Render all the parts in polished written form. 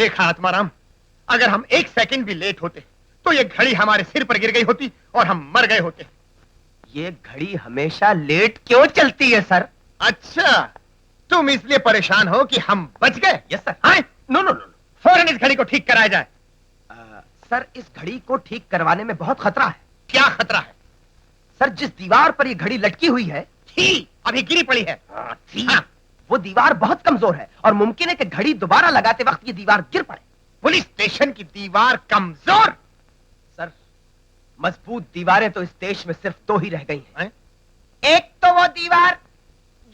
देखा आत्माराम, अगर हम एक सेकंड भी लेट होते तो ये घड़ी हमारे सिर पर गिर गई होती और हम मर गए होते। ये घड़ी हमेशा लेट क्यों चलती है सर? अच्छा, तुम इसलिए परेशान हो कि हम बच गए? Yes sir. हाँ? नो नो नो, फौरन इस घड़ी को ठीक कराया जाए। सर इस घड़ी को ठीक करवाने में बहुत खतरा है। क्या खतरा है? सर जिस दीवार पर ये घड़ी लटकी हुई है थी, अभी गिरी पड़ी है। हाँ, वो दीवार बहुत कमजोर है और मुमकिन है कि घड़ी दोबारा लगाते वक्त ये दीवार गिर पड़े। पुलिस स्टेशन की दीवार कमजोर? सर मजबूत दीवारें तो इस देश में सिर्फ दो ही रह गई हैं। हैं? एक तो वो दीवार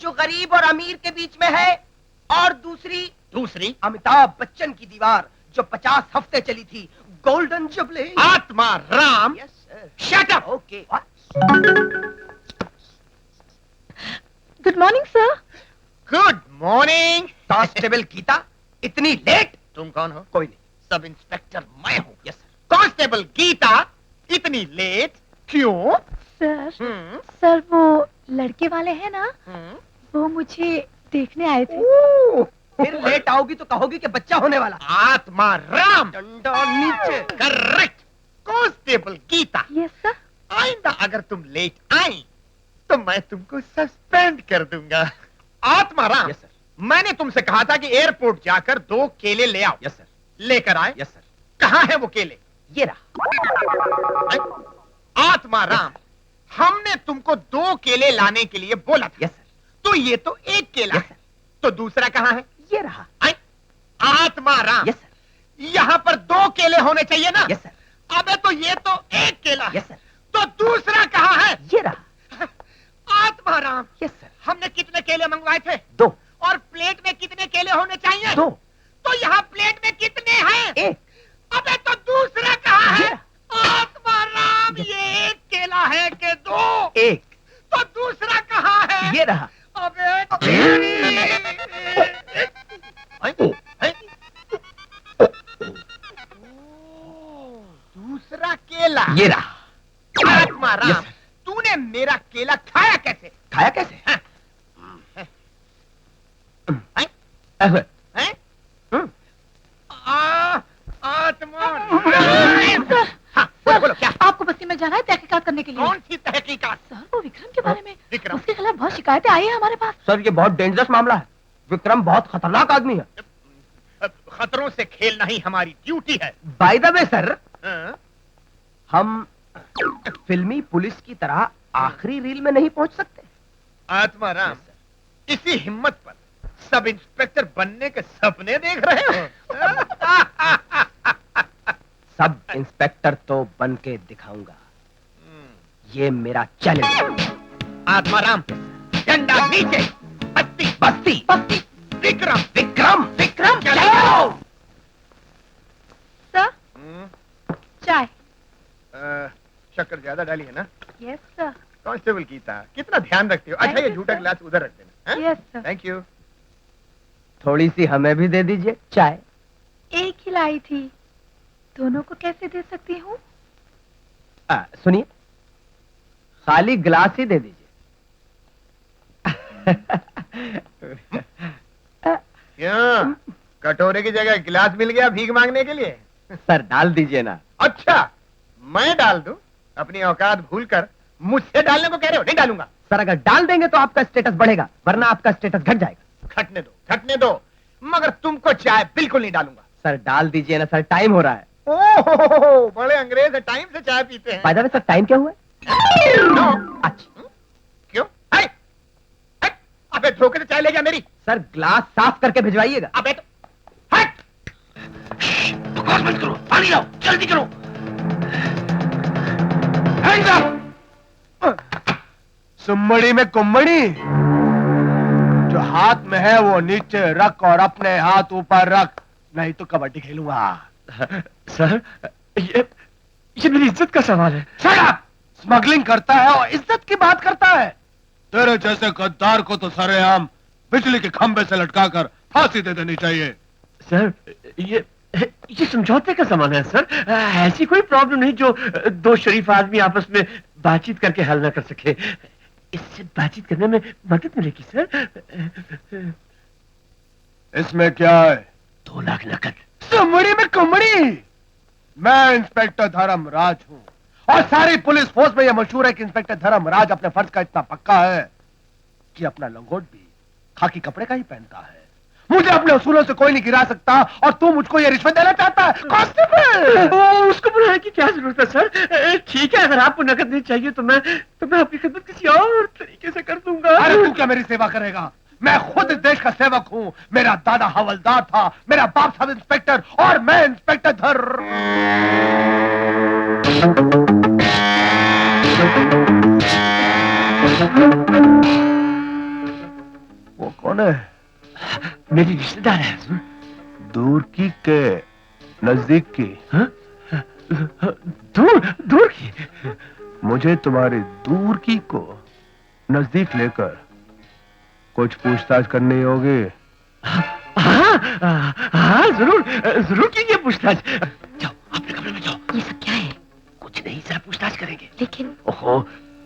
जो गरीब और अमीर के बीच में है, और दूसरी अमिताभ बच्चन की दीवार जो 50 हफ्ते चली थी, golden jubilee. Atmaram, yes sir. Shut up. Okay. Good morning sir. Good morning. Constable Geeta, इतनी लेट? तुम कौन हो? कोई नहीं। सब इंस्पेक्टर मैं हूँ। Yes sir. कांस्टेबल गीता, इतनी लेट क्यों? सर हम्म, सर वो लड़के वाले हैं ना, हम्म। वो मुझे देखने आए थे। फिर लेट आओगी तो कहोगी कि बच्चा होने वाला। आत्माराम, डंडा नीचे। Correct. Constable Geeta, yes sir. आइंदा अगर तुम लेट आई तो मैं तुमको सस्पेंड कर दूंगा। Atmaram, yes sir. मैंने तुमसे कहा था कि एयरपोर्ट जाकर 2 केले ले आओ। Yes sir. लेकर आए? Yes sir. कहाँ है वो केले? ये रहा। आत्माराम, हमने तुमको 2 केले लाने के लिए बोला था। Yes sir. तो ये तो 1 केला यस है, सर। तो दूसरा कहाँ है? ये रहा। Atmaram, yes sir. यहाँ पर 2 केले होने चाहिए ना? Yes sir. अबे तो ये तो 1 केला है। Yes sir. तो दूसरा कहाँ है? ये रहा। Atmaram, yes sir. हमने कितने केले मंगवाए थे? 2। और प्लेट में कितने केले होने चाहिए? 2। तो यहाँ प्लेट में कितने हैं? 1। अबे तो दूसरा कहाँ है? ये। आत्माराम, ये 1 केला है कि 2? 1। तो दूसरा कहाँ है? ये रहा। अबे तेरी। दूसरा केला। ये रहा। Atmaram, Yes, sir. तूने मेरा केला खाया कैसे? खाया कैसे? हाँ। अह, हैं? हम्म। हाँ, बोलो बोलो, क्या? आपको बस्ती में जाना है तहकीकात करने के लिए? कौन सी तहकीकात? सर वो विक्रम के बारे में, विक्रम? उसके खिलाफ बहुत शिकायतें आई है हमारे पास। सर ये बहुत डेंजरस मामला है। विक्रम बहुत खतरनाक आदमी है। खतरों से खेलना ही हमारी ड्यूटी है। बाय द वे सर, हाँ? हम फिल्मी पुलिस की तरह आखिरी रील में नहीं पहुंच सकते। आत्माराम, इसी हिम्मत पर सब इंस्पेक्टर बनने के सपने देख रहे हो? सब इंस्पेक्टर तो बन के दिखाऊंगा, ये मेरा चैलेंज। आत्माराम, डंडा नीचे। बस्ती बस्ती बस्ती। विक्रम विक्रम विक्रम, चलो। सर चाय। शक्कर ज्यादा डाली है ना? Yes sir. कांस्टेबल गीता, कितना ध्यान रखते हो। अच्छा, Thank ये you, झूठा sir. गिलास उधर रख देना। Yes sir. Thank you. थोड़ी सी हमें भी दे दीजिए चाय। एक ही लाई थी, दोनों को कैसे दे सकती हूँ? सुनिए, खाली गिलास ही दे दीजिए। क्यों, कटोरे की जगह गिलास मिल गया भीख मांगने के लिए? सर डाल दीजिए ना। अच्छा, मैं डाल दूं? अपनी औकात भूलकर मुझसे डालने को कह रहे हो? नहीं डालूंगा। सर अगर डाल देंगे तो आपका स्टेटस बढ़ेगा, वरना आपका स्टेटस घट जाएगा। घटने दो, घटने दो, मगर तुमको चाय बिल्कुल नहीं डालूंगा। सर डाल दीजिए ना सर, टाइम हो रहा है। ओह, बड़े अंग्रेज है, टाइम से चाय पीते हैं। By the way sir, time क्या हुआ है? नो। अच्छा क्यों? हाय, हाय, अबे धोखे से चाय ले गया मेरी। सर, ग्लास साफ करके भिजवाइएगा। अबे तो हट, बकवास मत करो, पानी लाओ, जल्दी करो। Hands up! सुम्मड़ी में कुम्मड़ी, जो हाथ में है वो नीचे रख और अपने हाथ ऊपर रख, नहीं तो कबड्डी खेलूंगा। सर ये मेरी इज्जत का सवाल है। Shut up! स्मगलिंग करता है और इज्जत की बात करता है। तेरे जैसे गद्दार को तो सरेआम बिजली के खंभे से लटकाकर फांसी दे देनी चाहिए। सर ये समझौते का सामान है सर, ऐसी कोई प्रॉब्लम नहीं जो दो शरीफ आदमी आपस में बातचीत करके हल ना कर सके। इससे बातचीत करने में मदद मिलेगी सर। इसमें क्या है? 2 लाख नकद। सुमड़ी में कुमड़ी। मैं इंस्पेक्टर धर्मराज हूं और सारी पुलिस फोर्स में यह मशहूर है कि इंस्पेक्टर धर्मराज अपने फर्ज का इतना पक्का है कि अपना लंगोट भी खाकी कपड़े का ही पहनता है। मुझे अपने उसूलों से कोई नहीं गिरा सकता और तू मुझको ये रिश्वत देना चाहता है? कांस्टेबल! उसको बुलाने की क्या जरूरत है सर? ठीक है, अगर आपको नकद नहीं चाहिए तो मैं आपकी खिदमत किसी और तरीके से कर दूंगा। अरे तू क्या मेरी सेवा करेगा? मैं खुद इस देश का सेवक हूं। मेरा दादा हवलदार था, मेरा बाप सब इंस्पेक्टर और मैं इंस्पेक्टर वो कौन है? मेरी रिश्तेदार है हुजूर। दूर की के नजदीक की? हाँ? दूर की। मुझे तुम्हारी दूर की को नजदीक लेकर कुछ पूछताछ करनी होगी। हाँ, जरूर कीजिए पूछताछ। जाओ अपने कमरे में जाओ। ये सब क्या है? कुछ नहीं सर, पूछताछ करेंगे। लेकिन ओहो,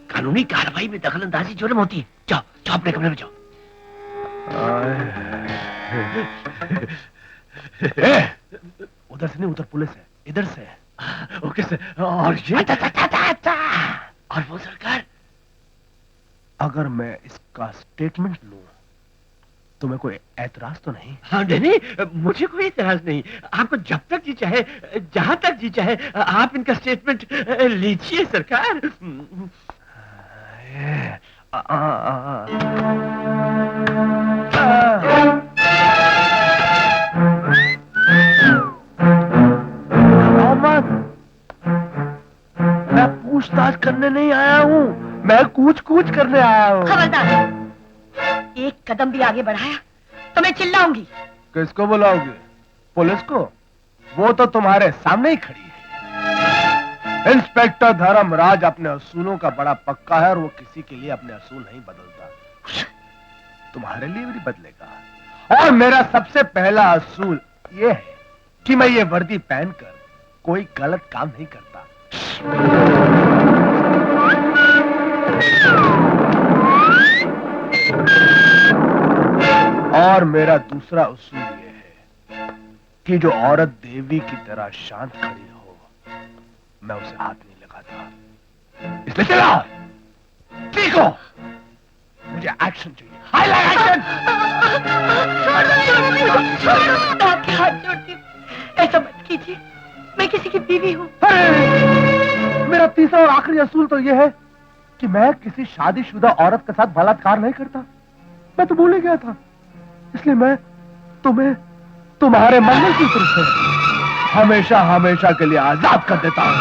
कानूनी कार्रवाई में दखलंदाजी जुर्म होती है। जाओ अपने कमरे में जाओ। उधर से नहीं, उधर पुलिस है, इधर से। Okay sir. और ये और वो सरकार, अगर मैं इसका स्टेटमेंट लूं तुम्हें कोई एतराज तो नहीं? हाँ नहीं, मुझे कोई एतराज नहीं। आपको जब तक जी चाहे, जहां तक जी चाहे, आप इनका स्टेटमेंट लीजिए सरकार। मैं पूछताछ करने नहीं आया हूँ, मैं कूच करने आया हूँ। खबरदार, एक कदम भी आगे बढ़ाया तो मैं चिल्लाऊंगी। किसको बुलाओगे? पुलिस को? वो तो तुम्हारे सामने ही खड़ी है। इंस्पेक्टर धर्मराज अपने असूलों का बड़ा पक्का है और वो किसी के लिए अपने असूल नहीं बदलता। तुम्हारे लिए भी बदलेगा। और मेरा सबसे पहला असूल ये है कि मैं ये वर्दी पहनकर कोई गलत काम नहीं करता। और मेरा दूसरा उसूल ये है कि जो औरत देवी की तरह शांत खड़ी हो, मैं उसे हाथ नहीं लगाता। इसलिए चला, देखो, मुझे एक्शन चाहिए। I like action. आपके हाथ जोड़ती हूँ, ऐसा मत कीजिए। मैं किसी की बीवी हूँ। मेरा तीसरा और आखिरी असूल तो यह है कि मैं किसी शादीशुदा औरत के साथ बलात्कार नहीं करता। मैं तो भूल ही गया था। इसलिए मैं तुम्हें तुम्हारे मंगलसूत्र से हमेशा के लिए आजाद कर देता हूं।